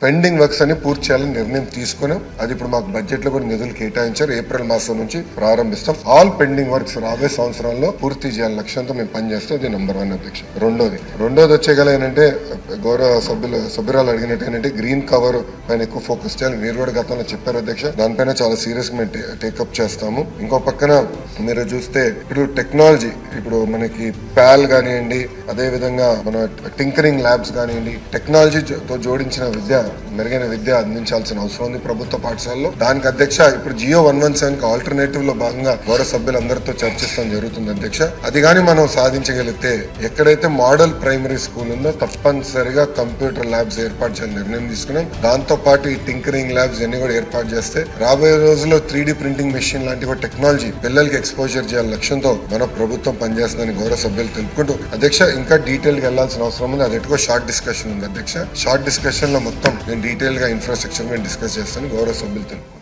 Pending works అని పూర్తి చేయాలని నిర్ణయం తీసుకున్నాం. అది ఇప్పుడు మాకు బడ్జెట్ లో కూడా నిధులు కేటాయించారు. ఏప్రిల్ మాసం నుంచి ప్రారంభిస్తాం. ఆల్ పెండింగ్ వర్క్స్ రాబోయే సంవత్సరాల్లో పూర్తి చేయాలని లక్ష్యంతో మేము పనిచేస్తాం. అది నెంబర్ 1 అధ్యక్ష. రెండోది వచ్చేగల ఏంటంటే గౌరవ సభ్యురాలు అడిగినట్టు ఏంటంటే గ్రీన్ కవర్ పైన ఎక్కువ ఫోకస్ చేయాలి. మీరు కూడా గతంలో చెప్పారు అధ్యక్ష. దానిపైన చాలా సీరియస్ గా మేము టేకప్ చేస్తాము. ఇంకో పక్కన మీరు చూస్తే ఇప్పుడు టెక్నాలజీ, ఇప్పుడు మనకి ప్యాల్ కానివ్వండి, అదే విధంగా మన టింకరింగ్ ల్యాబ్స్ కానివ్వండి, టెక్నాలజీతో జోడించిన మెరుగైన విద్య అందించాల్సిన అవసరం ఉంది ప్రభుత్వ పాఠశాలలో. దానికి అధ్యక్ష ఇప్పుడు జియో 117 ఆల్టర్నేటివ్ లో భాగంగా గౌరవ సభ్యులందరితో చర్చిస్తాం జరుగుతుంది అధ్యక్ష. అది కానీ మనం సాధించగలిగితే ఎక్కడైతే మోడల్ ప్రైమరీ స్కూల్ ఉందో తప్పనిసరిగా కంప్యూటర్ ల్యాబ్స్ ఏర్పాటు చేయాలని నిర్ణయం తీసుకున్నాం. దాంతో పాటు ఈ టింకరింగ్ ల్యాబ్స్ అన్ని కూడా ఏర్పాటు చేస్తే రాబోయే రోజుల్లో 3D ప్రింటింగ్ మెషిన్ లాంటి టెక్నాలజీ పిల్లలకి ఎక్స్పోజర్ చేయాలని లక్ష్యంతో మన ప్రభుత్వం పనిచేస్తుందని గౌరవ సభ్యులు తెలుపుకుంటూ అధ్యక్ష ఇంకా డీటెయిల్ గా వెళ్లాల్సిన అవసరం ఉంది. అది ఎక్కువ షార్ట్ డిస్కషన్ ఉంది అధ్యక్ష. షార్ట్ డిస్కషన్ లో మొత్తం నేను డీటెయిల్ గా ఇన్ఫ్రాస్ట్రక్చర్ మీద డిస్కస్ చేస్తాను గౌరవ సభ్యులు తెలుపు.